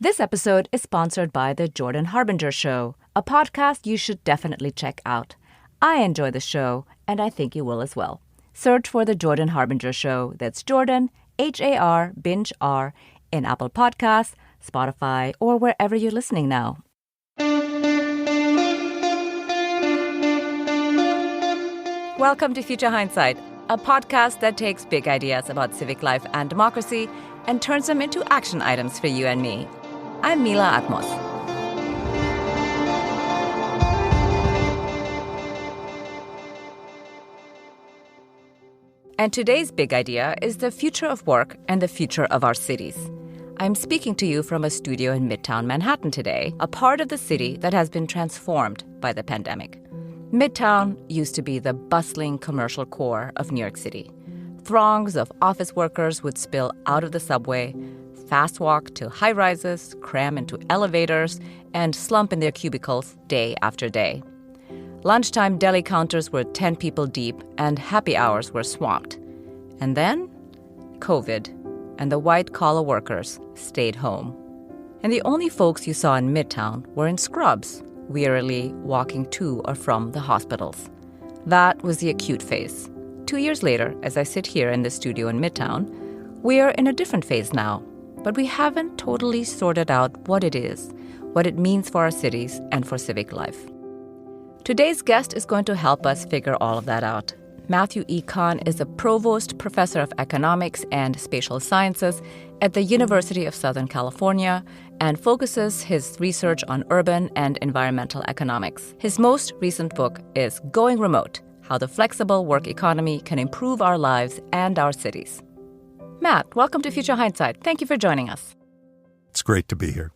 This episode is sponsored by The Jordan Harbinger Show, a podcast you should definitely check out. I enjoy the show, and I think you will as well. Search for The Jordan Harbinger Show. That's Jordan, H-A-R, binge R, in Apple Podcasts, Spotify, or wherever you're listening now. Welcome to Future Hindsight, a podcast that takes big ideas about civic life and democracy and turns them into action items for you and me. I'm Mila Atmos. And today's big idea is the future of work and the future of our cities. I'm speaking to you from a studio in Midtown Manhattan today, a part of the city that has been transformed by the pandemic. Midtown used to be the bustling commercial core of New York City. Throngs of office workers would spill out of the subway, fast walk to high-rises, cram into elevators, and slump in their cubicles day after day. Lunchtime deli counters were 10 people deep, and happy hours were swamped. And then, COVID, and the white-collar workers stayed home. And the only folks you saw in Midtown were in scrubs, wearily walking to or from the hospitals. That was the acute phase. 2 years later, as I sit here in the studio in Midtown, we are in a different phase now. But we haven't totally sorted out what it is, what it means for our cities and for civic life. Today's guest is going to help us figure all of that out. Matthew E. Kahn is a Provost Professor of Economics and Spatial Sciences at the University of Southern California and focuses his research on urban and environmental economics. His most recent book is Going Remote: How the Flexible Work Economy Can Improve Our Lives and Our Cities. Matt, welcome to Future Hindsight. Thank you for joining us. It's great to be here.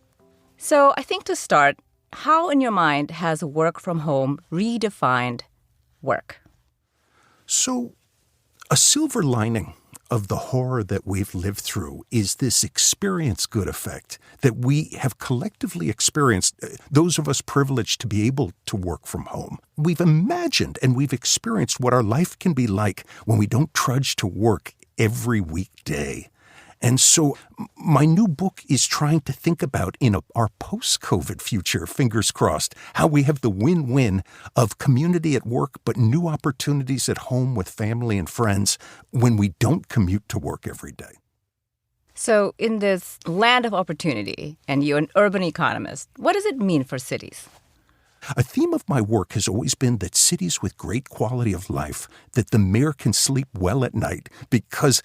So I think to start, how in your mind has work from home redefined work? So a silver lining of the horror that we've lived through is this experience good effect that we have collectively experienced, those of us privileged to be able to work from home. We've imagined and we've experienced what our life can be like when we don't trudge to work every weekday. And so my new book is trying to think about, in our post-COVID future, fingers crossed, how we have the win-win of community at work, but new opportunities at home with family and friends when we don't commute to work every day. So in this land of opportunity, and you're an urban economist, what does it mean for cities? A theme of my work has always been that cities with great quality of life, that the mayor can sleep well at night because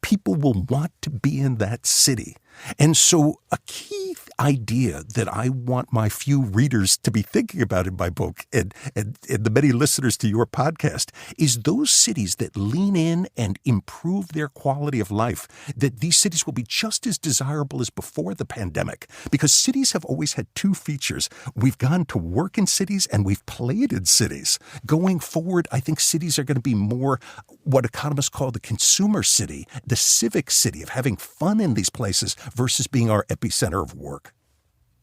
people will want to be in that city. And so a key idea that I want my few readers to be thinking about in my book and the many listeners to your podcast is those cities that lean in and improve their quality of life, that these cities will be just as desirable as before the pandemic, because cities have always had two features. We've gone to work in cities and we've played in cities. Going forward, I think cities are going to be more what economists call the consumer city, the civic city of having fun in these places versus being our epicenter of work.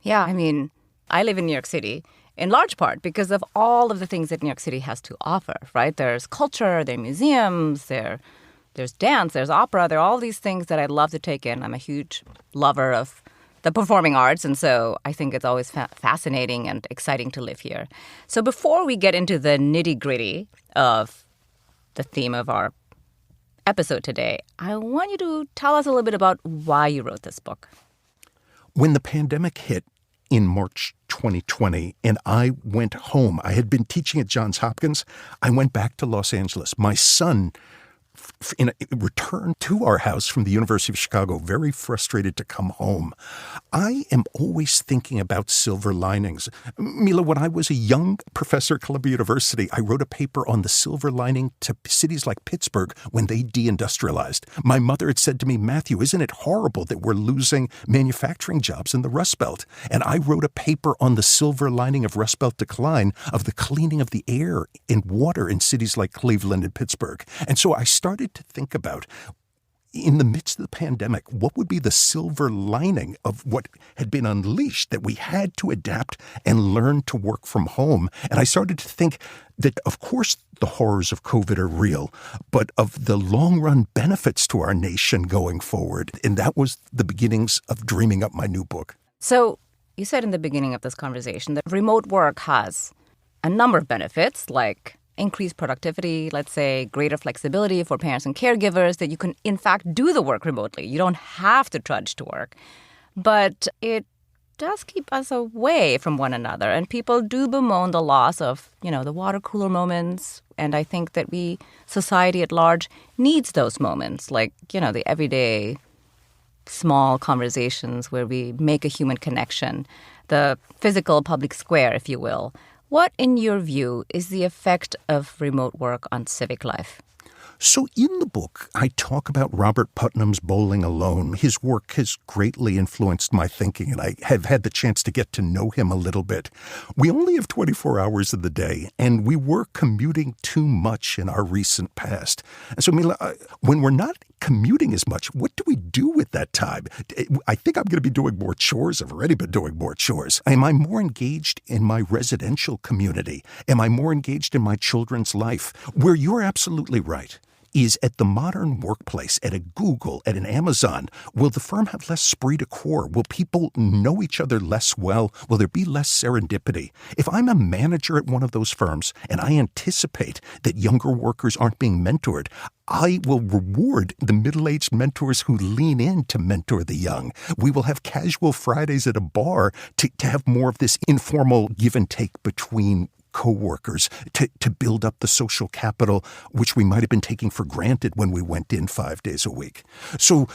Yeah, I mean, I live in New York City in large part because of all of the things that New York City has to offer, right? There's culture, there are museums, there's dance, there's opera, there are all these things that I love to take in. I'm a huge lover of the performing arts, and so I think it's always fascinating and exciting to live here. So before we get into the nitty-gritty of the theme of our episode today, I want you to tell us a little bit about why you wrote this book. When the pandemic hit in March 2020 and I went home, I had been teaching at Johns Hopkins. I went back to Los Angeles. My son returned to our house from the University of Chicago, very frustrated to come home. I am always thinking about silver linings. Mila, when I was a young professor at Columbia University, I wrote a paper on the silver lining to cities like Pittsburgh when they deindustrialized. My mother had said to me, Matthew, isn't it horrible that we're losing manufacturing jobs in the Rust Belt? And I wrote a paper on the silver lining of Rust Belt decline, of the cleaning of the air and water in cities like Cleveland and Pittsburgh. And so I started to think about, in the midst of the pandemic, what would be the silver lining of what had been unleashed, that we had to adapt and learn to work from home. And I started to think that, of course, the horrors of COVID are real, but of the long-run benefits to our nation going forward. And that was the beginnings of dreaming up my new book. So you said in the beginning of this conversation that remote work has a number of benefits, like increased productivity, let's say greater flexibility for parents and caregivers, that you can, in fact, do the work remotely. You don't have to trudge to work. But it does keep us away from one another. And people do bemoan the loss of, the water cooler moments. And I think that society at large, needs those moments, like, the everyday small conversations where we make a human connection, the physical public square, if you will. What, in your view, is the effect of remote work on civic life? So in the book, I talk about Robert Putnam's Bowling Alone. His work has greatly influenced my thinking, and I have had the chance to get to know him a little bit. We only have 24 hours of the day, and we were commuting too much in our recent past. And so, Mila, when we're not commuting as much, what do we do with that time? I think I'm going to be doing more chores. I've already been doing more chores. Am I more engaged in my residential community? Am I more engaged in my children's life? Where you're absolutely right is at the modern workplace, at a Google, at an Amazon, will the firm have less esprit de corps? Will people know each other less well? Will there be less serendipity? If I'm a manager at one of those firms and I anticipate that younger workers aren't being mentored, I will reward the middle-aged mentors who lean in to mentor the young. We will have casual Fridays at a bar to have more of this informal give and take between co-workers to build up the social capital, which we might have been taking for granted when we went in 5 days a week. So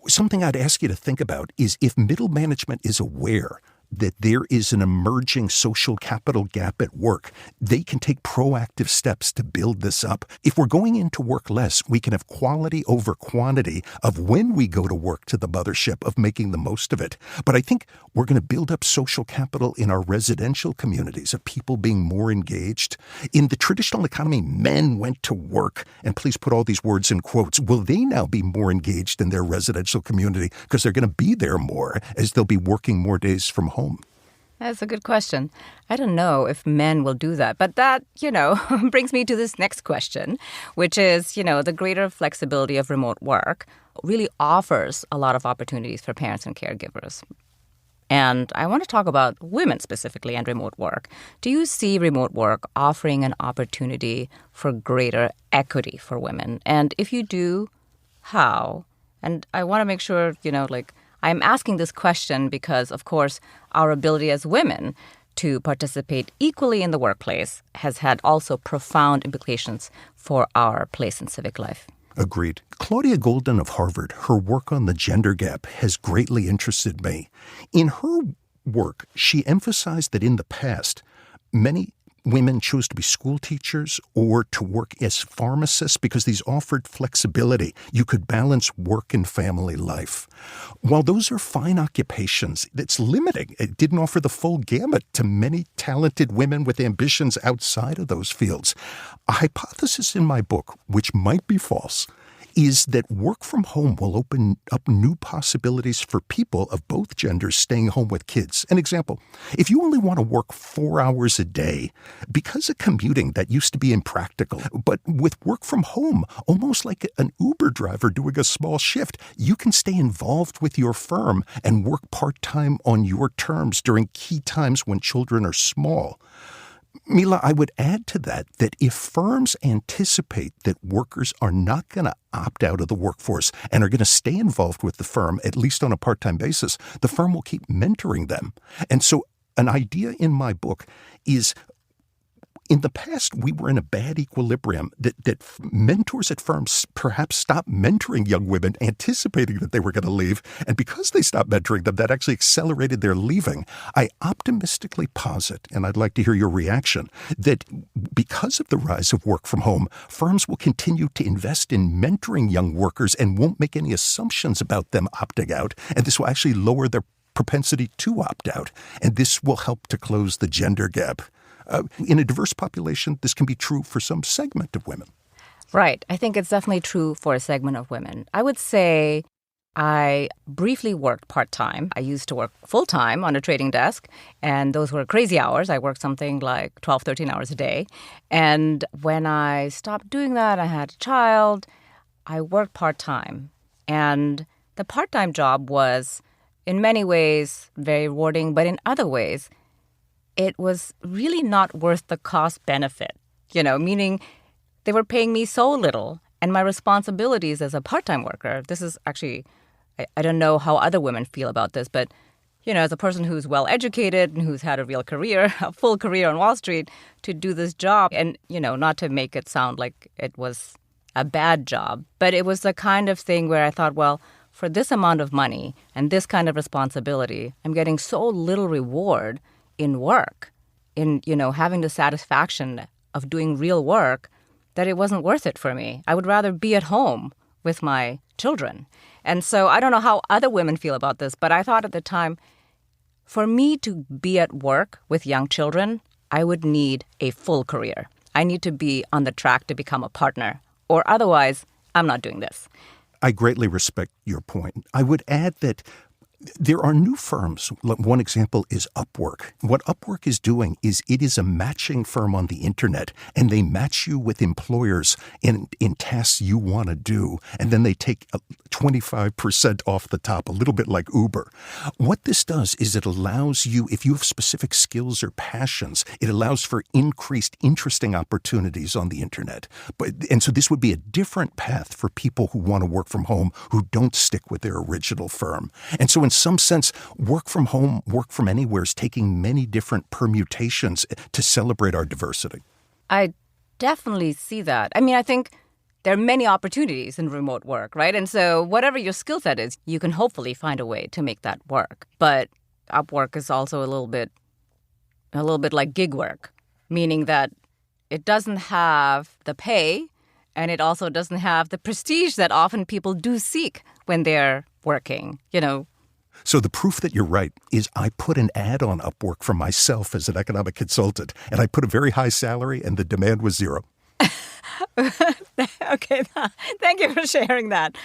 something I'd ask you to think about is if middle management is aware that there is an emerging social capital gap at work, they can take proactive steps to build this up. If we're going into work less, we can have quality over quantity of when we go to work to the mothership, of making the most of it. But I think we're going to build up social capital in our residential communities of people being more engaged. In the traditional economy, men went to work, and please put all these words in quotes. Will they now be more engaged in their residential community because they're going to be there more as they'll be working more days from home? That's a good question. I don't know if men will do that. But that, brings me to this next question, which is, the greater flexibility of remote work really offers a lot of opportunities for parents and caregivers. And I want to talk about women specifically and remote work. Do you see remote work offering an opportunity for greater equity for women? And if you do, how? And I want to make sure, I'm asking this question because, of course, our ability as women to participate equally in the workplace has had also profound implications for our place in civic life. Agreed. Claudia Golden of Harvard, her work on the gender gap has greatly interested me. In her work, she emphasized that in the past, many women chose to be school teachers or to work as pharmacists because these offered flexibility. You could balance work and family life. While those are fine occupations, it's limiting. It didn't offer the full gamut to many talented women with ambitions outside of those fields. A hypothesis in my book, which might be false, is that work from home will open up new possibilities for people of both genders staying home with kids. An example, if you only want to work 4 hours a day, because of commuting, that used to be impractical. But with work from home, almost like an Uber driver doing a small shift, you can stay involved with your firm and work part-time on your terms during key times when children are small. Mila, I would add to that if firms anticipate that workers are not going to opt out of the workforce and are going to stay involved with the firm, at least on a part-time basis, the firm will keep mentoring them. And so an idea in my book is, in the past, we were in a bad equilibrium that mentors at firms perhaps stopped mentoring young women, anticipating that they were going to leave. And because they stopped mentoring them, that actually accelerated their leaving. I optimistically posit, and I'd like to hear your reaction, that because of the rise of work from home, firms will continue to invest in mentoring young workers and won't make any assumptions about them opting out. And this will actually lower their propensity to opt out. And this will help to close the gender gap. In a diverse population, this can be true for some segment of women. Right. I think it's definitely true for a segment of women. I would say I briefly worked part-time. I used to work full-time on a trading desk, and those were crazy hours. I worked something like 12, 13 hours a day. And when I stopped doing that, I had a child, I worked part-time. And the part-time job was in many ways very rewarding, but in other ways, it was really not worth the cost benefit, meaning they were paying me so little and my responsibilities as a part-time worker. This is actually, I don't know how other women feel about this, but, as a person who's well-educated and who's had a real career, a full career on Wall Street, to do this job and, not to make it sound like it was a bad job, but it was the kind of thing where I thought, well, for this amount of money and this kind of responsibility, I'm getting so little reward in work, in, having the satisfaction of doing real work, that it wasn't worth it for me. I would rather be at home with my children. And so I don't know how other women feel about this, but I thought at the time, for me to be at work with young children, I would need a full career. I need to be on the track to become a partner, or otherwise, I'm not doing this. I greatly respect your point. I would add that there are new firms. One example is Upwork. What Upwork is doing is it is a matching firm on the internet, and they match you with employers in tasks you want to do, and then they take 25% off the top, a little bit like Uber. What this does is it allows you, if you have specific skills or passions, it allows for increased interesting opportunities on the internet. And so this would be a different path for people who want to work from home, who don't stick with their original firm. And so in some sense, work from home, work from anywhere is taking many different permutations to celebrate our diversity. I definitely see that. I mean, I think there are many opportunities in remote work, right? And so whatever your skill set is, you can hopefully find a way to make that work. But Upwork is also a little bit like gig work, meaning that it doesn't have the pay and it also doesn't have the prestige that often people do seek when they're working, So the proof that you're right is I put an ad on Upwork for myself as an economic consultant, and I put a very high salary, and the demand was zero. Okay, thank you for sharing that.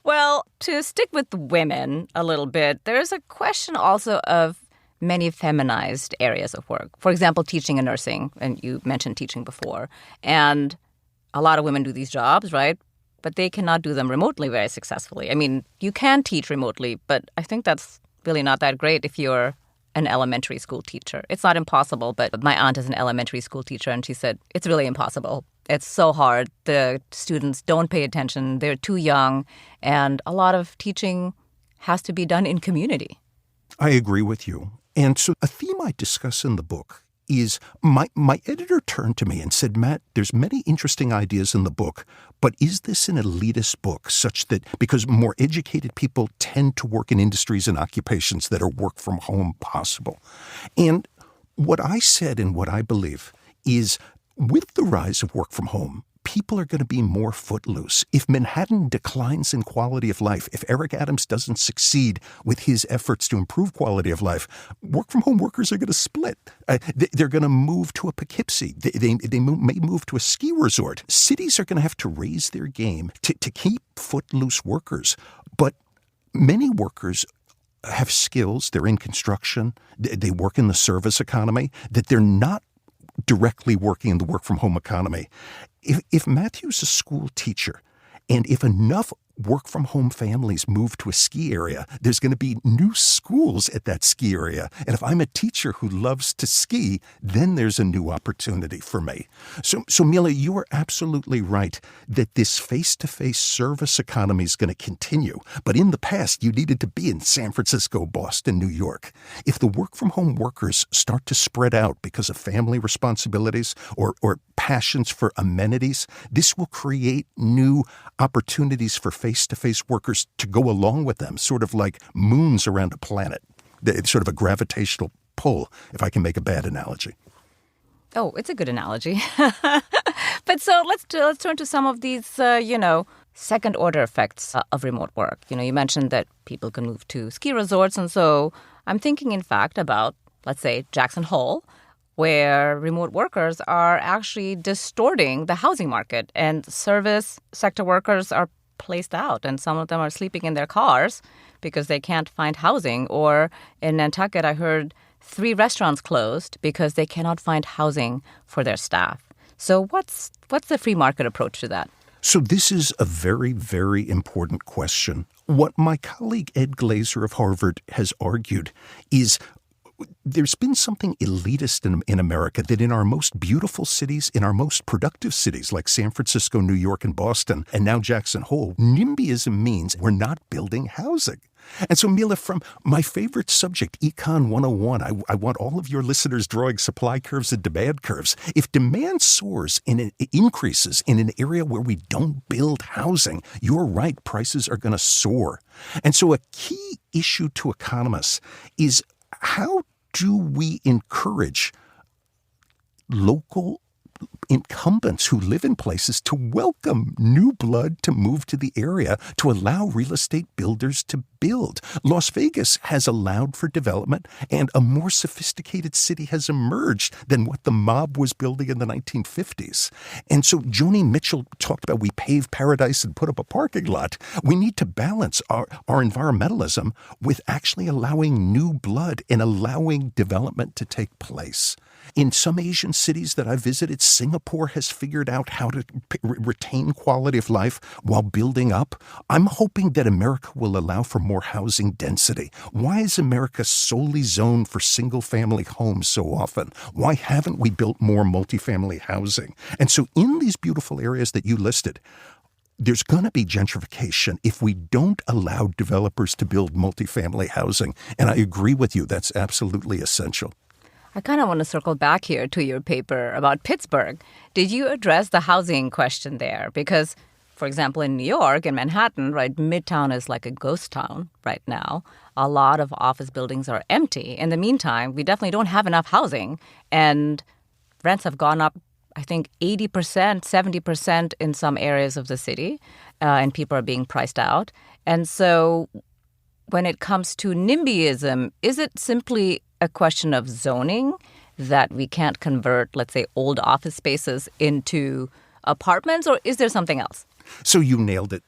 Well, to stick with women a little bit, there's a question also of many feminized areas of work. For example, teaching and nursing, and you mentioned teaching before. And a lot of women do these jobs, right? But they cannot do them remotely very successfully. I mean, you can teach remotely, but I think that's really not that great if you're an elementary school teacher. It's not impossible, but my aunt is an elementary school teacher, and she said, it's really impossible. It's so hard. The students don't pay attention. They're too young, and a lot of teaching has to be done in community. I agree with you. And so a theme I discuss in the book is my editor turned to me and said, Matt, there's many interesting ideas in the book, but is this an elitist book such that because more educated people tend to work in industries and occupations that are work from home possible? And what I said and what I believe is with the rise of work from home, people are going to be more footloose. If Manhattan declines in quality of life, if Eric Adams doesn't succeed with his efforts to improve quality of life, work-from-home workers are going to split. They're going to move to a Poughkeepsie. They may move to a ski resort. Cities are going to have to raise their game to keep footloose workers. But many workers have skills. They're in construction. They work in the service economy, that they're not directly working in the work-from-home economy. If Matthew's a school teacher, and if enough work-from-home families move to a ski area, there's going to be new schools at that ski area. And if I'm a teacher who loves to ski, then there's a new opportunity for me. So Mila, you are absolutely right that this face-to-face service economy is going to continue. But in the past, you needed to be in San Francisco, Boston, New York. If the work-from-home workers start to spread out because of family responsibilities or passions for amenities, this will create new opportunities for face-to-face workers to go along with them, sort of like moons around a planet. It's sort of a gravitational pull, if I can make a bad analogy. Oh, it's a good analogy. But so let's turn to some of these, second-order effects of remote work. You mentioned that people can move to ski resorts, and so I'm thinking, in fact, about, let's say, Jackson Hole, where remote workers are actually distorting the housing market, and service sector workers are placed out, and some of them are sleeping in their cars because they can't find housing. Or in Nantucket, I heard 3 restaurants closed because they cannot find housing for their staff. So what's the free market approach to that? So this is a very, very important question. What my colleague Ed Glazer of Harvard has argued is there's been something elitist in America that in our most beautiful cities, in our most productive cities like San Francisco, New York, and Boston, and now Jackson Hole, NIMBYism means we're not building housing. And so, Mila, from my favorite subject, Econ 101, I want all of your listeners drawing supply curves and demand curves. If demand soars and it increases in an area where we don't build housing, you're right, prices are going to soar. And so a key issue to economists is how do we encourage local incumbents who live in places to welcome new blood to move to the area, to allow real estate builders to build? Las Vegas has allowed for development, and a more sophisticated city has emerged than what the mob was building in the 1950s. And so Joni Mitchell talked about we pave paradise and put up a parking lot. We need to balance our environmentalism with actually allowing new blood and allowing development to take place. In some Asian cities that I visited, Singapore has figured out how to retain quality of life while building up. I'm hoping that America will allow for more housing density. Why is America solely zoned for single-family homes so often? Why haven't we built more multifamily housing? And so in these beautiful areas that you listed, there's going to be gentrification if we don't allow developers to build multifamily housing. And I agree with you, that's absolutely essential. I kind of want to circle back here to your paper about Pittsburgh. Did you address the housing question there? Because, for example, in New York, in Manhattan, right, Midtown is like a ghost town right now. A lot of office buildings are empty. In the meantime, we definitely don't have enough housing. And rents have gone up, I think, 80%, 70% in some areas of the city. And people are being priced out. And so when it comes to NIMBYism, is it simply a question of zoning that we can't convert, let's say, old office spaces into apartments, or is there something else? So you nailed it.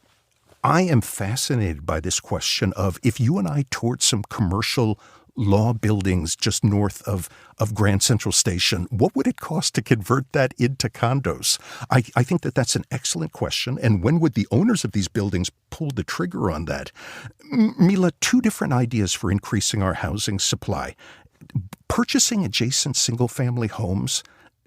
I am fascinated by this question of if you and I toured some commercial law buildings just north of Grand Central Station, what would it cost to convert that into condos? I think that that's an excellent question. And when would the owners of these buildings pull the trigger on that? Mila, two different ideas for increasing our housing supply. Purchasing adjacent single-family homes,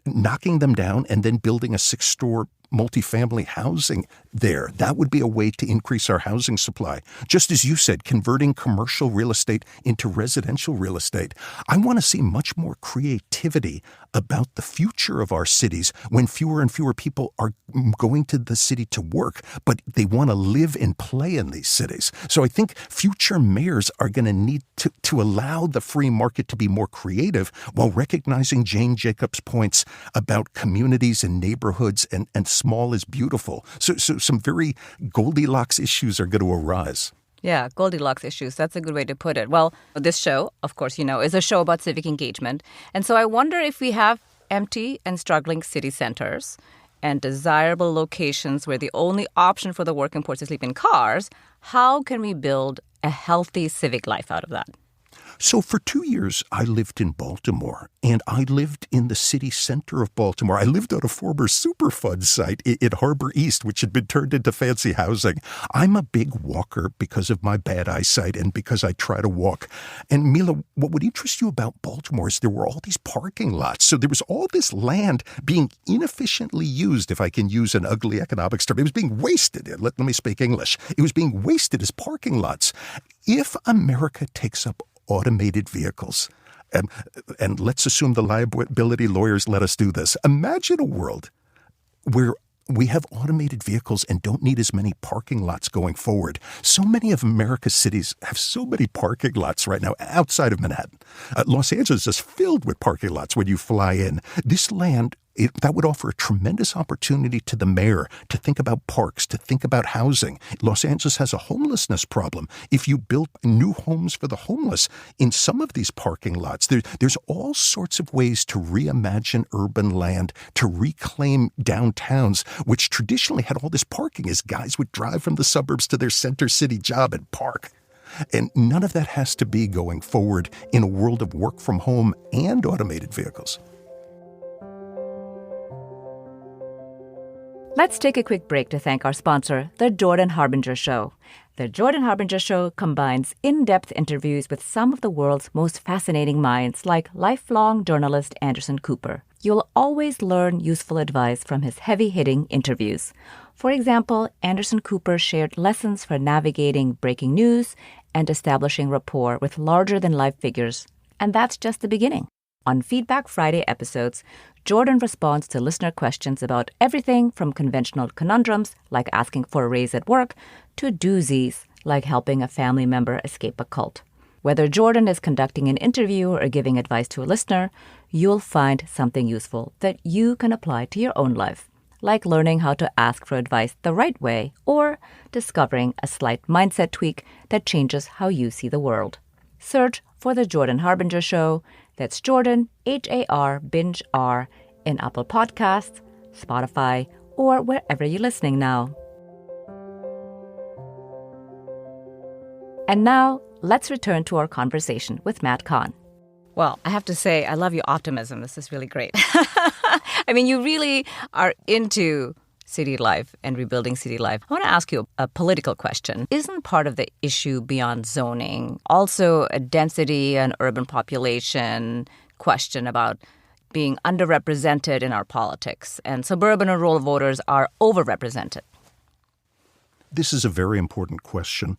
knocking them down, and then building a 6-store multifamily housing there. That would be a way to increase our housing supply. Just as you said, converting commercial real estate into residential real estate. I want to see much more creativity about the future of our cities when fewer and fewer people are going to the city to work, but they want to live and play in these cities. So I think future mayors are going to need to allow the free market to be more creative while recognizing Jane Jacobs' points about communities and neighborhoods and small is beautiful. So some very Goldilocks issues are going to arise. Yeah, Goldilocks issues. That's a good way to put it. Well, this show, of course, is a show about civic engagement. And so I wonder if we have empty and struggling city centers and desirable locations where the only option for the working poor is to sleep in cars, how can we build a healthy civic life out of that? So for 2 years, I lived in Baltimore, and I lived in the city center of Baltimore. I lived on a former Superfund site at Harbor East, which had been turned into fancy housing. I'm a big walker because of my bad eyesight and because I try to walk. And Mila, what would interest you about Baltimore is there were all these parking lots. So there was all this land being inefficiently used, if I can use an ugly economics term. It was being wasted. Let me speak English. It was being wasted as parking lots. If America takes up automated vehicles, and let's assume the liability lawyers let us do this. Imagine a world where we have automated vehicles and don't need as many parking lots going forward. So many of America's cities have so many parking lots right now outside of Manhattan. Los Angeles is filled with parking lots when you fly in. This land, that would offer a tremendous opportunity to the mayor to think about parks, to think about housing. Los Angeles has a homelessness problem. If you built new homes for the homeless in some of these parking lots, there's all sorts of ways to reimagine urban land, to reclaim downtowns, which traditionally had all this parking as guys would drive from the suburbs to their center city job and park. And none of that has to be going forward in a world of work from home and automated vehicles. Let's take a quick break to thank our sponsor, The Jordan Harbinger Show. The Jordan Harbinger Show combines in-depth interviews with some of the world's most fascinating minds, like lifelong journalist Anderson Cooper. You'll always learn useful advice from his heavy-hitting interviews. For example, Anderson Cooper shared lessons for navigating breaking news and establishing rapport with larger-than-life figures. And that's just the beginning. On Feedback Friday episodes, Jordan responds to listener questions about everything from conventional conundrums, like asking for a raise at work, to doozies, like helping a family member escape a cult. Whether Jordan is conducting an interview or giving advice to a listener, you'll find something useful that you can apply to your own life, like learning how to ask for advice the right way or discovering a slight mindset tweak that changes how you see the world. Search for The Jordan Harbinger Show. That's Jordan, H-A-R-Binge-R, in Apple Podcasts, Spotify, or wherever you're listening now. And now, let's return to our conversation with Matt Kahn. Well, I have to say, I love your optimism. This is really great. I mean, you really are into city life and rebuilding city life. I want to ask you a political question. Isn't part of the issue beyond zoning also a density and urban population question about being underrepresented in our politics, and suburban and rural voters are overrepresented? This is a very important question.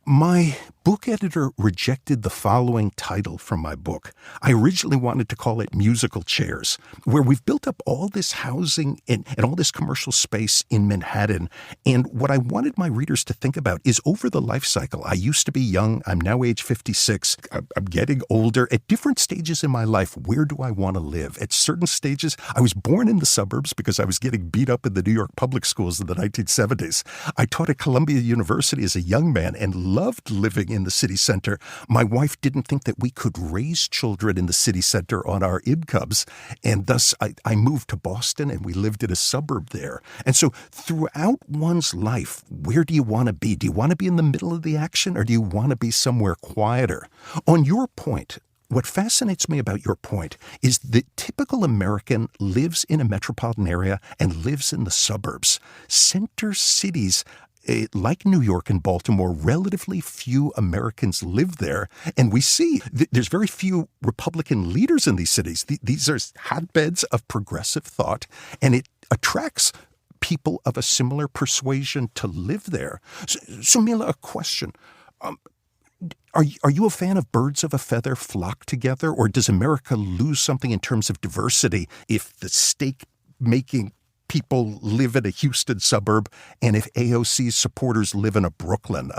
My book editor rejected the following title from my book. I originally wanted to call it Musical Chairs, where we've built up all this housing and all this commercial space in Manhattan. And what I wanted my readers to think about is over the life cycle. I used to be young. I'm now age 56. I'm getting older. At different stages in my life, where do I want to live? At certain stages, I was born in the suburbs because I was getting beat up in the New York public schools in the 1970s. I taught at Columbia University as a young man and loved living in the city center. My wife didn't think that we could raise children in the city center on our incomes, and thus I moved to Boston and we lived in a suburb there. And so throughout one's life, where do you want to be? Do you want to be in the middle of the action, or do you want to be somewhere quieter? On your point, what fascinates me about your point is the typical American lives in a metropolitan area and lives in the suburbs. Center cities, like New York and Baltimore, relatively few Americans live there. And we see there's very few Republican leaders in these cities. These are hotbeds of progressive thought, and it attracts people of a similar persuasion to live there. So Mila, a question. Are you a fan of birds of a feather flock together, or does America lose something in terms of diversity if the steak-making people live in a Houston suburb and if AOC's supporters live in a Brooklyn?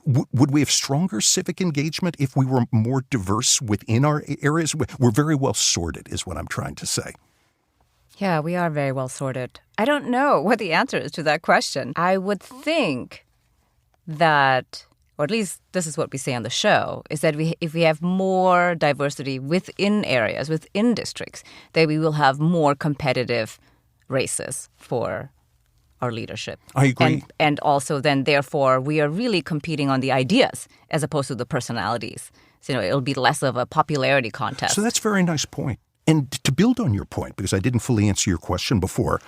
Would we have stronger civic engagement if we were more diverse within our areas? We're very well sorted, is what I'm trying to say. Yeah, we are very well sorted. I don't know what the answer is to that question. I would think that, or at least this is what we say on the show, is that if we have more diversity within areas, within districts, then we will have more competitive races for our leadership. I agree. And also then, therefore, we are really competing on the ideas as opposed to the personalities. So, it'll be less of a popularity contest. So that's a very nice point. And to build on your point, because I didn't fully answer your question before,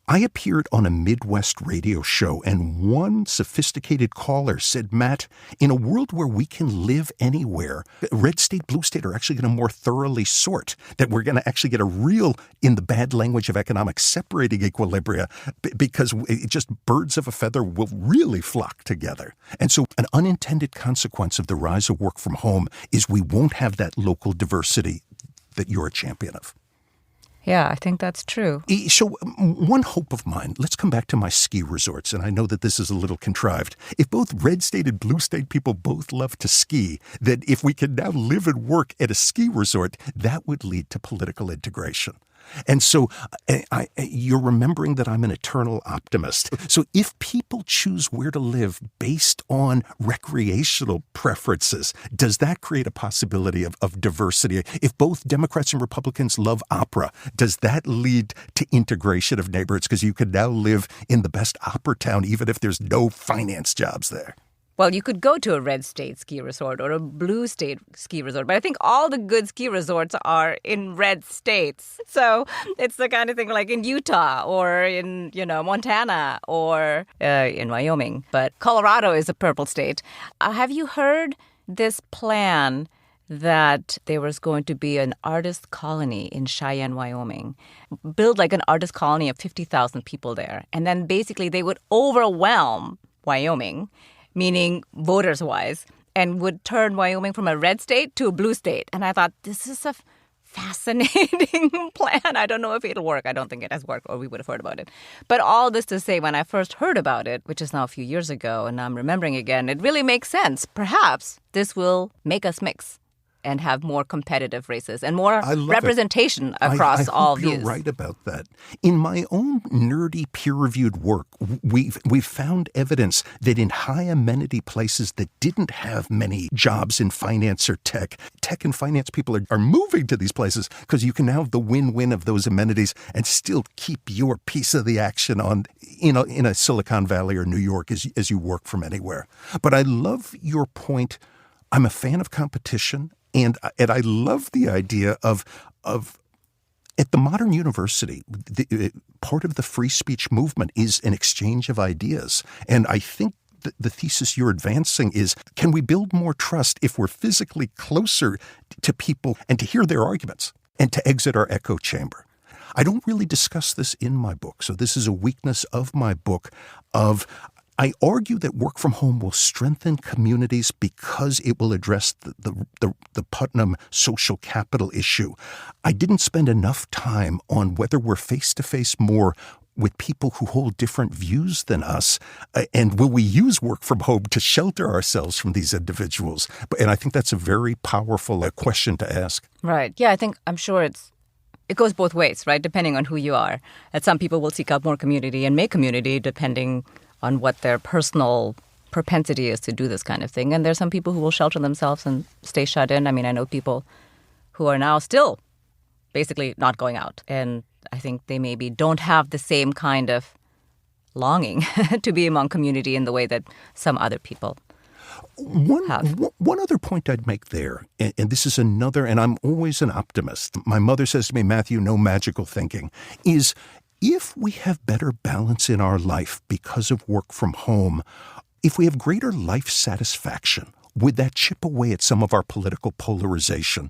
I appeared on a Midwest radio show, and one sophisticated caller said, Matt, in a world where we can live anywhere, red state, blue state are actually going to more thoroughly sort, that we're going to actually get a real, in the bad language of economics, separating equilibria, because just birds of a feather will really flock together. And so an unintended consequence of the rise of work from home is we won't have that local diversity that you're a champion of. Yeah, I think that's true. So one hope of mine, let's come back to my ski resorts, and I know that this is a little contrived. If both red state and blue state people both love to ski, then if we could now live and work at a ski resort, that would lead to political integration. And so you're remembering that I'm an eternal optimist. So if people choose where to live based on recreational preferences, does that create a possibility of diversity? If both Democrats and Republicans love opera, does that lead to integration of neighborhoods? Because you could now live in the best opera town even if there's no finance jobs there. Well, you could go to a red state ski resort or a blue state ski resort, but I think all the good ski resorts are in red states. So it's the kind of thing like in Utah or in, Montana or in Wyoming. But Colorado is a purple state. Have you heard this plan that there was going to be an artist colony in Cheyenne, Wyoming? Build like an artist colony of 50,000 people there. And then basically they would overwhelm Wyoming, meaning voters-wise, and would turn Wyoming from a red state to a blue state. And I thought, this is a fascinating plan. I don't know if it'll work. I don't think it has worked, or we would have heard about it. But all this to say, when I first heard about it, which is now a few years ago, and I'm remembering again, it really makes sense. Perhaps this will make us mix and have more competitive races and more representation across all views. You're right about that. In my own nerdy peer-reviewed work, we've found evidence that in high amenity places that didn't have many jobs in finance or tech and finance people are moving to these places because you can now have the win-win of those amenities and still keep your piece of the action on in a Silicon Valley or New York as you work from anywhere. But I love your point. I'm a fan of competition. And I love the idea of at the modern university, part of the free speech movement is an exchange of ideas. And I think the thesis you're advancing is, can we build more trust if we're physically closer to people and to hear their arguments and to exit our echo chamber? I don't really discuss this in my book. So this is a weakness of my book I argue that work from home will strengthen communities because it will address the Putnam social capital issue. I didn't spend enough time on whether we're face-to-face more with people who hold different views than us, and will we use work from home to shelter ourselves from these individuals? And I think that's a very powerful question to ask. Right. Yeah, I'm sure it goes both ways, right, depending on who you are. And some people will seek out more community and make community depending on what their personal propensity is to do this kind of thing. And there's some people who will shelter themselves and stay shut in. I mean, I know people who are now still basically not going out. And I think they maybe don't have the same kind of longing to be among community in the way that some other people have. One other point I'd make there, and this is another, and I'm always an optimist. My mother says to me, Matthew, no magical thinking, is if we have better balance in our life because of work from home, if we have greater life satisfaction, would that chip away at some of our political polarization?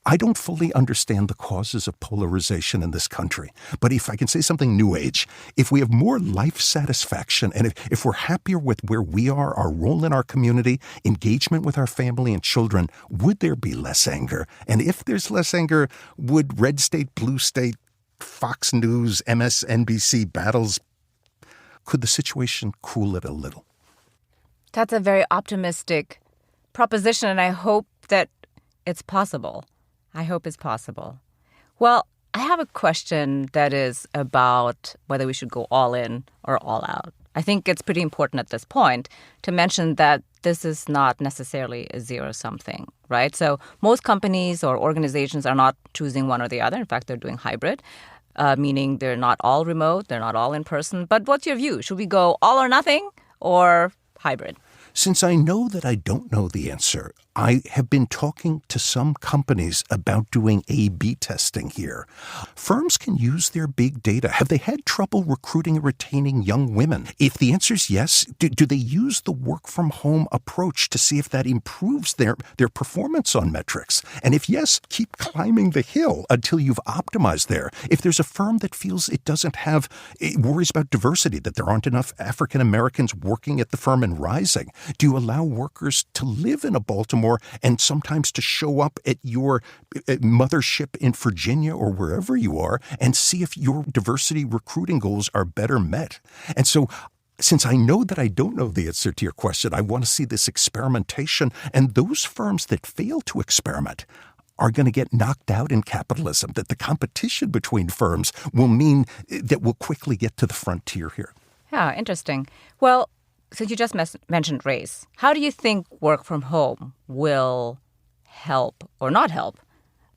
I don't fully understand the causes of polarization in this country, but if I can say something new age, if we have more life satisfaction and if we're happier with where we are, our role in our community, engagement with our family and children, would there be less anger? And if there's less anger, would red state, blue state, Fox News, MSNBC battles, could the situation cool it a little? That's a very optimistic proposition, and I hope that it's possible. I hope it's possible. Well, I have a question that is about whether we should go all in or all out. I think it's pretty important at this point to mention that this is not necessarily a zero-sum thing, right? So most companies or organizations are not choosing one or the other. In fact, they're doing hybrid, meaning they're not all remote, they're not all in person. But what's your view? Should we go all or nothing or hybrid? Since I know that I don't know the answer, I have been talking to some companies about doing A/B testing here. Firms can use their big data. Have they had trouble recruiting and retaining young women? If the answer is yes, do they use the work from home approach to see if that improves their performance on metrics? And if yes, keep climbing the hill until you've optimized there. If there's a firm that feels it doesn't have, it worries about diversity, that there aren't enough African Americans working at the firm and rising, do you allow workers to live in a Baltimore and sometimes to show up at your mothership in Virginia or wherever you are and see if your diversity recruiting goals are better met? And so since I know that I don't know the answer to your question, I want to see this experimentation. And those firms that fail to experiment are going to get knocked out in capitalism, that the competition between firms will mean that we'll quickly get to the frontier here. Yeah, interesting. Well, since you just mentioned race, how do you think work from home will help or not help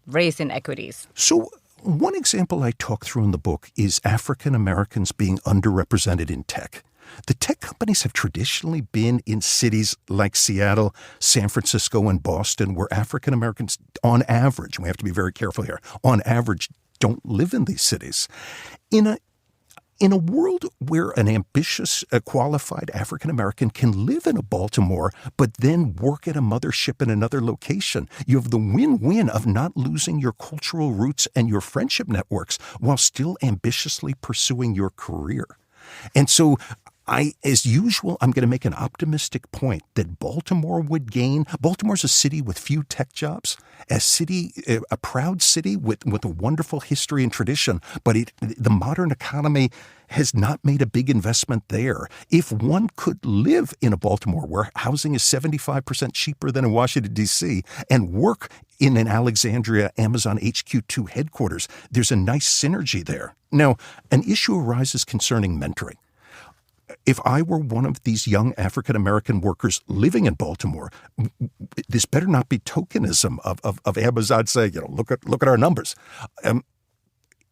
race inequities? So one example I talk through in the book is African Americans being underrepresented in tech. The tech companies have traditionally been in cities like Seattle, San Francisco, and Boston, where African Americans, on average, and we have to be very careful here, on average, don't live in these cities. In a world where an ambitious, qualified African American can live in a Baltimore, but then work at a mothership in another location, you have the win-win of not losing your cultural roots and your friendship networks while still ambitiously pursuing your career. And so as usual, I'm going to make an optimistic point that Baltimore would gain. Baltimore's a city with few tech jobs, a proud city with a wonderful history and tradition, but the modern economy has not made a big investment there. If one could live in a Baltimore where housing is 75% cheaper than in Washington, D.C., and work in an Alexandria Amazon HQ2 headquarters, there's a nice synergy there. Now, an issue arises concerning mentoring. If I were one of these young African-American workers living in Baltimore, this better not be tokenism of Amazon saying, look at our numbers.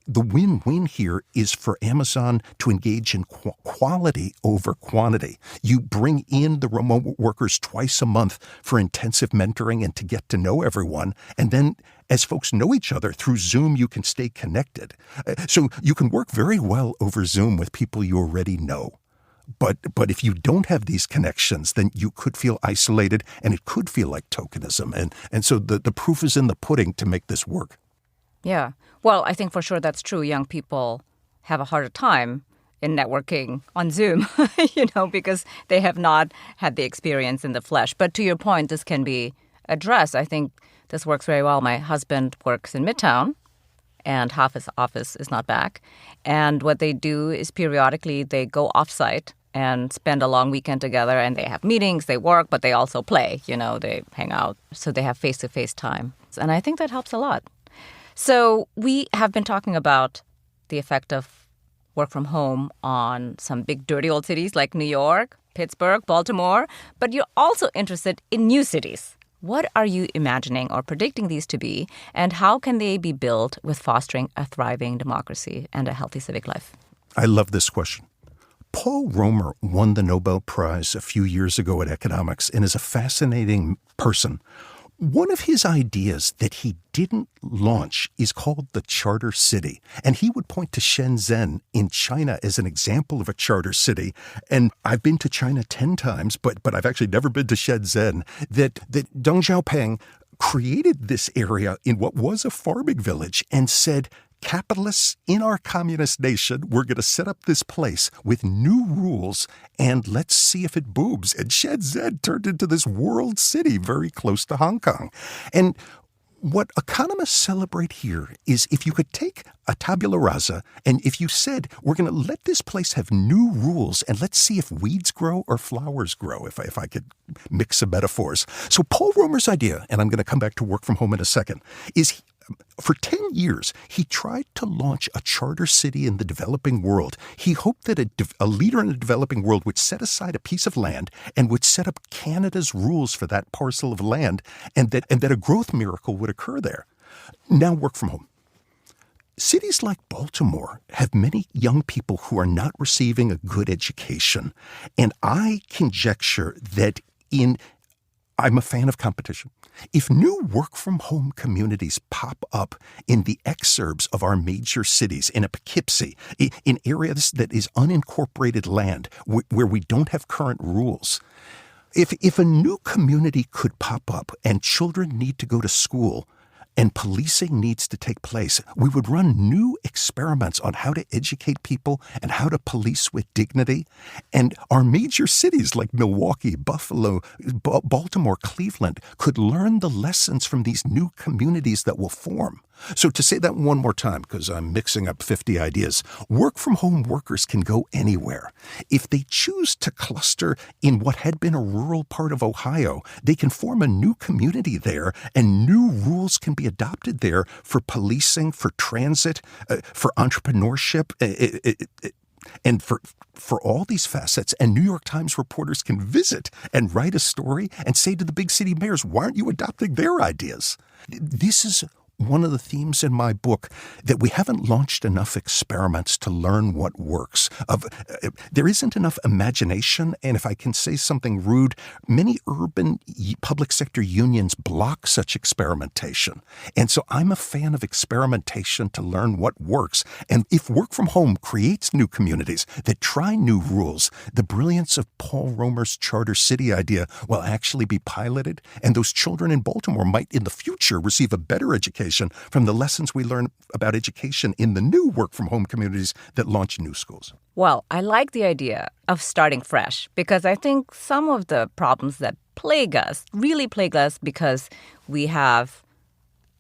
The win-win here is for Amazon to engage in quality over quantity. You bring in the remote workers twice a month for intensive mentoring and to get to know everyone. And then as folks know each other through Zoom, you can stay connected. So you can work very well over Zoom with people you already know. But if you don't have these connections, then you could feel isolated, and it could feel like tokenism. And so the proof is in the pudding to make this work. Yeah. Well, I think for sure that's true. Young people have a harder time in networking on Zoom, because they have not had the experience in the flesh. But to your point, this can be addressed. I think this works very well. My husband works in Midtown, and half his office is not back. And what they do is periodically they go offsite and spend a long weekend together, and they have meetings, they work, but they also play, they hang out. So they have face-to-face time. And I think that helps a lot. So we have been talking about the effect of work from home on some big dirty old cities like New York, Pittsburgh, Baltimore, but you're also interested in new cities. What are you imagining or predicting these to be, and how can they be built with fostering a thriving democracy and a healthy civic life? I love this question. Paul Romer won the Nobel Prize a few years ago at economics and is a fascinating person. One of his ideas that he didn't launch is called the charter city. And he would point to Shenzhen in China as an example of a charter city. And I've been to China 10 times, but I've actually never been to Shenzhen. That Deng Xiaoping created this area in what was a farming village and said, capitalists in our communist nation, we're going to set up this place with new rules and let's see if it booms. And Shenzhen turned into this world city very close to Hong Kong. And what economists celebrate here is if you could take a tabula rasa and if you said, we're going to let this place have new rules and let's see if weeds grow or flowers grow, if I could mix some metaphors. So Paul Romer's idea, and I'm going to come back to work from home in a second, is for 10 years, he tried to launch a charter city in the developing world. He hoped that a leader in the developing world would set aside a piece of land and would set up Canada's rules for that parcel of land, and that a growth miracle would occur there. Now work from home. Cities like Baltimore have many young people who are not receiving a good education. And I conjecture that I'm a fan of competition. If new work-from-home communities pop up in the exurbs of our major cities, in a Poughkeepsie, in areas that is unincorporated land where we don't have current rules, if a new community could pop up and children need to go to school and policing needs to take place, we would run new experiments on how to educate people and how to police with dignity. And our major cities like Milwaukee, Buffalo, Baltimore, Cleveland could learn the lessons from these new communities that will form. So to say that one more time, because I'm mixing up 50 ideas, work-from-home workers can go anywhere. If they choose to cluster in what had been a rural part of Ohio, they can form a new community there, and new rules can be adopted there for policing, for transit, for entrepreneurship, and for all these facets. And New York Times reporters can visit and write a story and say to the big city mayors, why aren't you adopting their ideas? This is one of the themes in my book that we haven't launched enough experiments to learn what works. There isn't enough imagination, and if I can say something rude, many urban public sector unions block such experimentation. And so I'm a fan of experimentation to learn what works. And if work from home creates new communities that try new rules, the brilliance of Paul Romer's Charter City idea will actually be piloted, and those children in Baltimore might in the future receive a better education from the lessons we learn about education in the new work-from-home communities that launch new schools. Well, I like the idea of starting fresh because I think some of the problems that really plague us because we have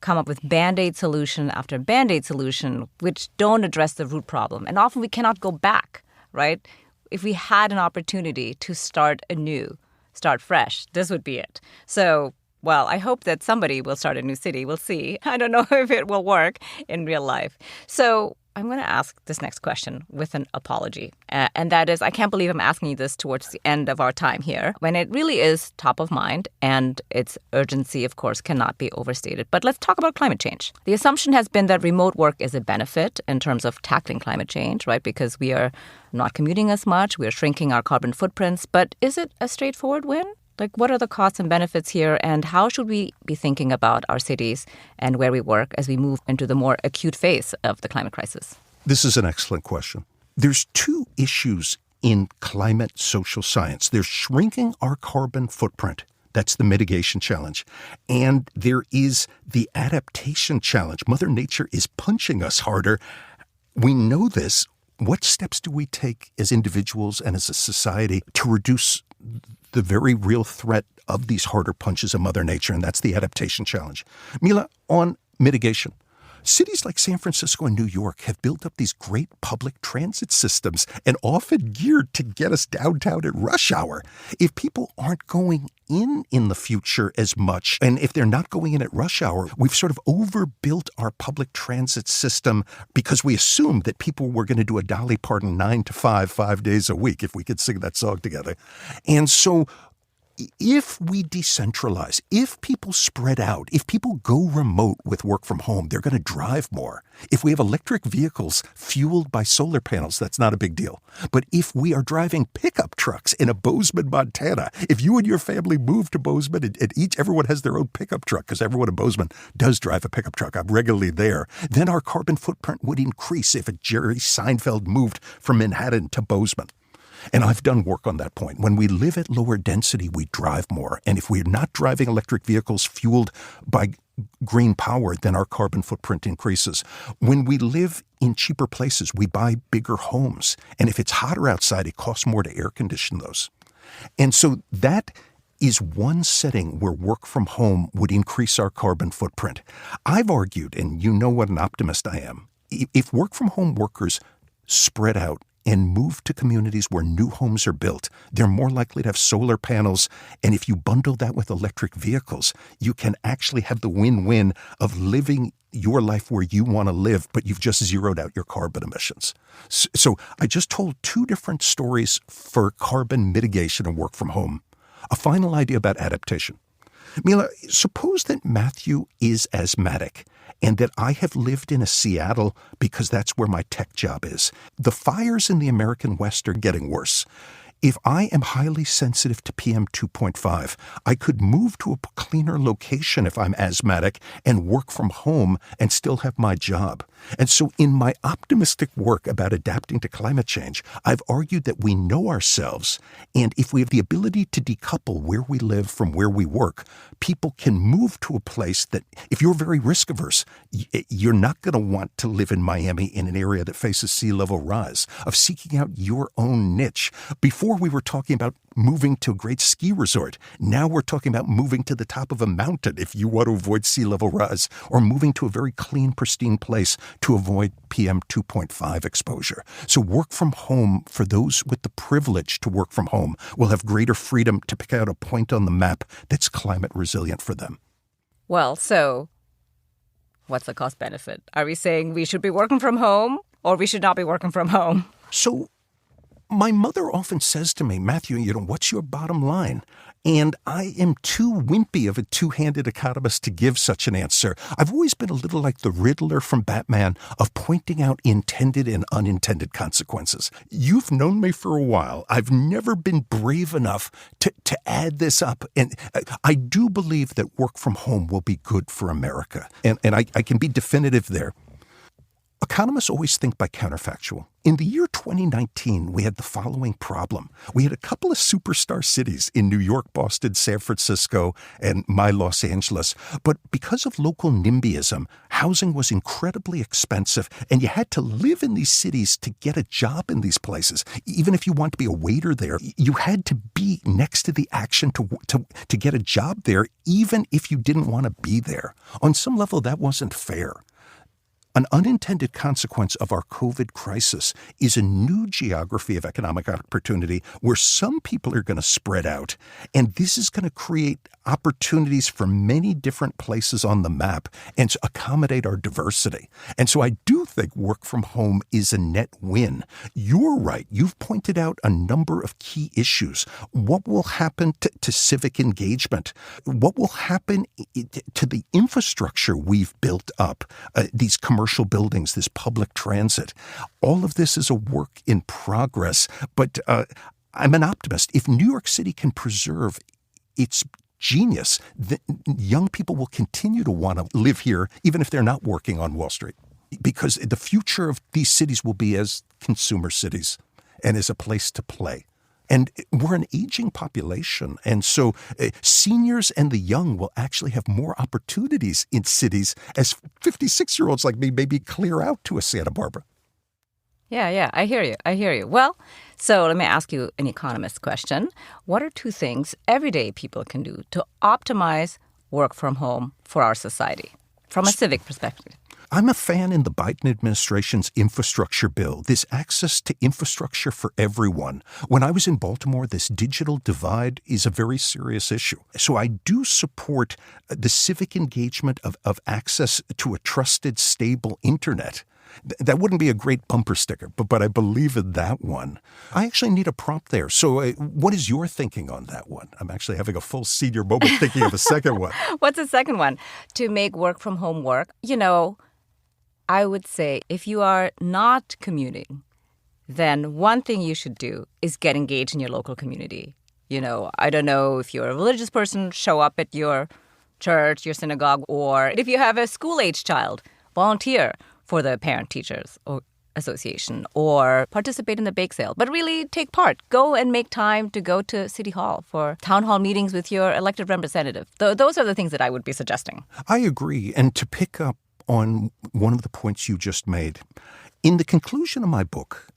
come up with Band-Aid solution after Band-Aid solution which don't address the root problem. And often we cannot go back, right? If we had an opportunity to start anew, start fresh, this would be it. So, well, I hope that somebody will start a new city. We'll see. I don't know if it will work in real life. So I'm going to ask this next question with an apology. And that is, I can't believe I'm asking you this towards the end of our time here, when it really is top of mind, and its urgency, of course, cannot be overstated. But let's talk about climate change. The assumption has been that remote work is a benefit in terms of tackling climate change, right? Because we are not commuting as much, we are shrinking our carbon footprints. But is it a straightforward win? Like, what are the costs and benefits here, and how should we be thinking about our cities and where we work as we move into the more acute phase of the climate crisis? This is an excellent question. There's two issues in climate social science. There's shrinking our carbon footprint. That's the mitigation challenge. And there is the adaptation challenge. Mother Nature is punching us harder. We know this. What steps do we take as individuals and as a society to reduce the very real threat of these harder punches of Mother Nature? And that's the adaptation challenge. Mila, on mitigation. Cities like San Francisco and New York have built up these great public transit systems and often geared to get us downtown at rush hour. If people aren't going in the future as much, and if they're not going in at rush hour, we've sort of overbuilt our public transit system because we assumed that people were going to do a Dolly Parton 9 to 5, 5 days a week, if we could sing that song together. And so if we decentralize, if people spread out, if people go remote with work from home, they're going to drive more. If we have electric vehicles fueled by solar panels, that's not a big deal. But if we are driving pickup trucks in a Bozeman, Montana, if you and your family move to Bozeman and everyone has their own pickup truck, because everyone in Bozeman does drive a pickup truck, I'm regularly there, then our carbon footprint would increase if a Jerry Seinfeld moved from Manhattan to Bozeman. And I've done work on that point. When we live at lower density, we drive more. And if we're not driving electric vehicles fueled by green power, then our carbon footprint increases. When we live in cheaper places, we buy bigger homes. And if it's hotter outside, it costs more to air condition those. And so that is one setting where work from home would increase our carbon footprint. I've argued, and you know what an optimist I am, if work from home workers spread out and move to communities where new homes are built, they're more likely to have solar panels. And if you bundle that with electric vehicles, you can actually have the win-win of living your life where you want to live, but you've just zeroed out your carbon emissions. So I just told two different stories for carbon mitigation and work from home. A final idea about adaptation. Mila, suppose that Matthew is asthmatic and that I have lived in Seattle because that's where my tech job is. The fires in the American West are getting worse. If I am highly sensitive to PM 2.5, I could move to a cleaner location if I'm asthmatic and work from home and still have my job. And so in my optimistic work about adapting to climate change, I've argued that we know ourselves, and if we have the ability to decouple where we live from where we work, people can move to a place that, if you're very risk averse, you're not going to want to live in Miami in an area that faces sea level rise, of seeking out your own niche. Before we were talking about moving to a great ski resort. Now we're talking about moving to the top of a mountain if you want to avoid sea level rise, or moving to a very clean, pristine place to avoid PM 2.5 exposure. So work from home, for those with the privilege to work from home, will have greater freedom to pick out a point on the map that's climate resilient for them. Well, so what's the cost benefit? Are we saying we should be working from home or we should not be working from home? So my mother often says to me, Matthew, what's your bottom line? And I am too wimpy of a two-handed economist to give such an answer. I've always been a little like the Riddler from Batman of pointing out intended and unintended consequences. You've known me for a while. I've never been brave enough to add this up. And I do believe that work from home will be good for America. And I can be definitive there. Economists always think by counterfactual. In the year 2019, we had the following problem. We had a couple of superstar cities in New York, Boston, San Francisco, and my Los Angeles. But because of local NIMBYism, housing was incredibly expensive, and you had to live in these cities to get a job in these places. Even if you want to be a waiter there, you had to be next to the action to get a job there, even if you didn't want to be there. On some level, that wasn't fair. An unintended consequence of our COVID crisis is a new geography of economic opportunity where some people are going to spread out, and this is going to create opportunities for many different places on the map and to accommodate our diversity. And so I do think work from home is a net win. You're right. You've pointed out a number of key issues. What will happen to civic engagement? What will happen to the infrastructure we've built up, these commercial buildings, this public transit? All of this is a work in progress, but I'm an optimist. If New York City can preserve its genius, young people will continue to want to live here, even if they're not working on Wall Street, because the future of these cities will be as consumer cities and as a place to play. And we're an aging population, and so seniors and the young will actually have more opportunities in cities as 56-year-olds like me maybe clear out to a Santa Barbara. Yeah, I hear you. Well, so let me ask you an economist question. What are two things everyday people can do to optimize work from home for our society from a civic perspective? I'm a fan in the Biden administration's infrastructure bill, this access to infrastructure for everyone. When I was in Baltimore, this digital divide is a very serious issue. So I do support the civic engagement of access to a trusted, stable internet. That wouldn't be a great bumper sticker, but I believe in that one. I actually need a prompt there. So what is your thinking on that one? I'm actually having a full senior moment thinking of a second one. What's the second one? To make work from home work, I would say if you are not commuting, then one thing you should do is get engaged in your local community. I don't know if you're a religious person, show up at your church, your synagogue, or if you have a school-age child, volunteer for the parent-teachers association or participate in the bake sale. But really take part. Go and make time to go to City Hall for town hall meetings with your elected representative. Those are the things that I would be suggesting. I agree. And to pick up on one of the points you just made, in the conclusion of my book,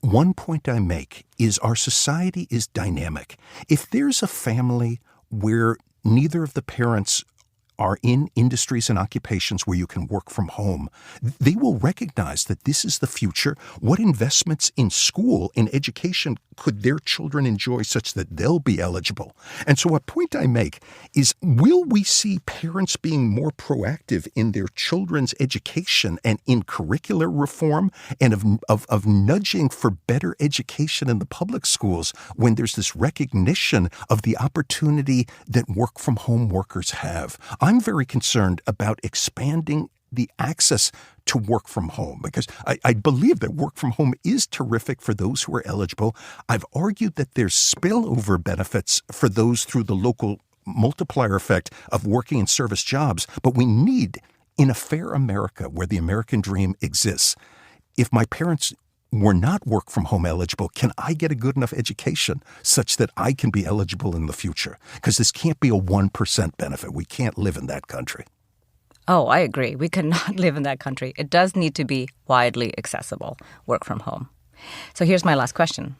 one point I make is our society is dynamic. If there's a family where neither of the parents are in industries and occupations where you can work from home, they will recognize that this is the future. What investments in school, in education, could their children enjoy such that they'll be eligible? And so a point I make is, will we see parents being more proactive in their children's education and in curricular reform and of nudging for better education in the public schools when there's this recognition of the opportunity that work from home workers have? I'm very concerned about expanding the access to work from home because I believe that work from home is terrific for those who are eligible. I've argued that there's spillover benefits for those through the local multiplier effect of working in service jobs, but we need, in a fair America where the American dream exists, if my parents were not work from home eligible, can I get a good enough education such that I can be eligible in the future? Because this can't be a 1% benefit. We can't live in that country. Oh, I agree. We cannot live in that country. It does need to be widely accessible, work from home. So here's my last question.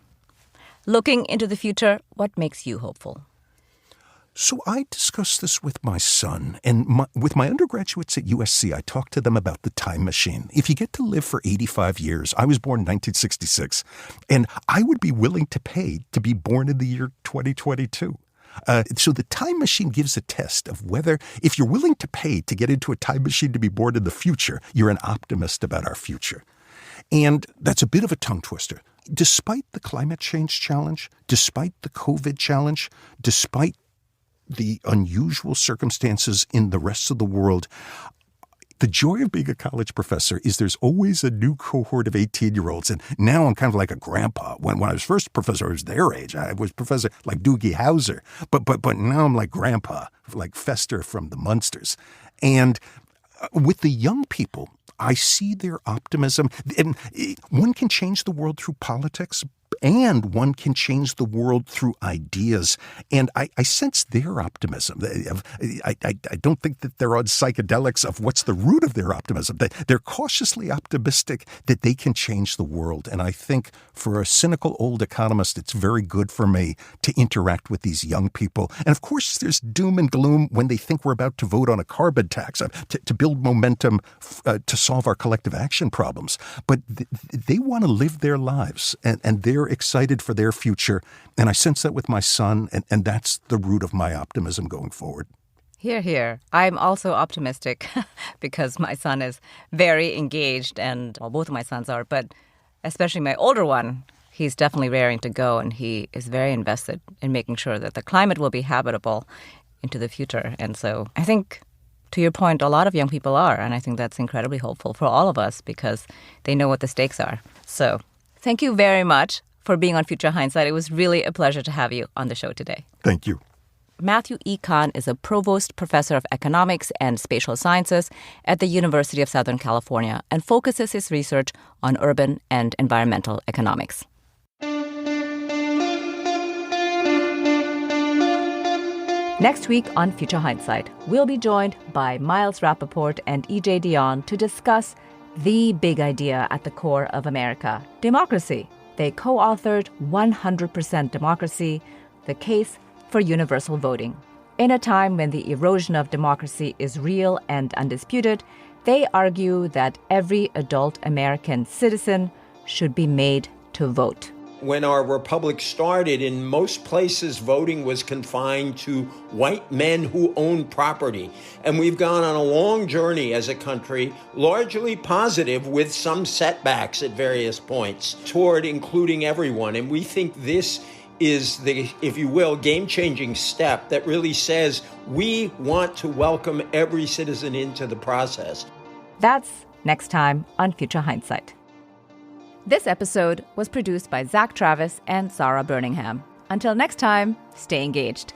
Looking into the future, what makes you hopeful? So I discussed this with my son, and with my undergraduates at USC, I talked to them about the time machine. If you get to live for 85 years, I was born in 1966, and I would be willing to pay to be born in the year 2022. So the time machine gives a test of whether, if you're willing to pay to get into a time machine to be born in the future, you're an optimist about our future. And that's a bit of a tongue twister. despite the climate change challenge, despite the COVID challenge, despite the unusual circumstances in the rest of the world, the joy of being a college professor is there's always a new cohort of 18-year-olds. And now I'm kind of like a grandpa. When I was first professor, I was their age. I was professor like Doogie Howser. But now I'm like grandpa, like Fester from the Munsters. And with the young people, I see their optimism. And one can change the world through politics, and one can change the world through ideas. And I sense their optimism. I don't think that they're on psychedelics of what's the root of their optimism. They're cautiously optimistic that they can change the world. And I think for a cynical old economist, it's very good for me to interact with these young people. And of course, there's doom and gloom when they think we're about to vote on a carbon tax to build momentum to solve our collective action problems. But they want to live their lives, and they're excited for their future. And I sense that with my son, and that's the root of my optimism going forward. Hear, hear. I'm also optimistic because my son is very engaged, and well, both of my sons are, but especially my older one, he's definitely raring to go, and he is very invested in making sure that the climate will be habitable into the future. And so I think, to your point, a lot of young people are, and I think that's incredibly hopeful for all of us because they know what the stakes are. So thank you very much for being on Future Hindsight. It was really a pleasure to have you on the show today. Thank you. Matthew E. Kahn is a Provost Professor of Economics and Spatial Sciences at the University of Southern California and focuses his research on urban and environmental economics. Next week on Future Hindsight, we'll be joined by Miles Rappaport and E.J. Dionne to discuss the big idea at the core of America, democracy. They co-authored 100% Democracy, the case for universal voting. In a time when the erosion of democracy is real and undisputed, they argue that every adult American citizen should be made to vote. When our republic started, in most places, voting was confined to white men who owned property. And we've gone on a long journey as a country, largely positive with some setbacks at various points, toward including everyone. And we think this is the, if you will, game-changing step that really says we want to welcome every citizen into the process. That's next time on Future Hindsight. This episode was produced by Zach Travis and Sarah Birmingham. Until next time, stay engaged.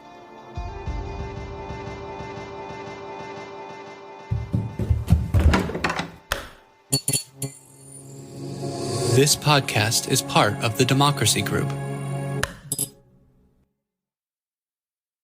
This podcast is part of the Democracy Group.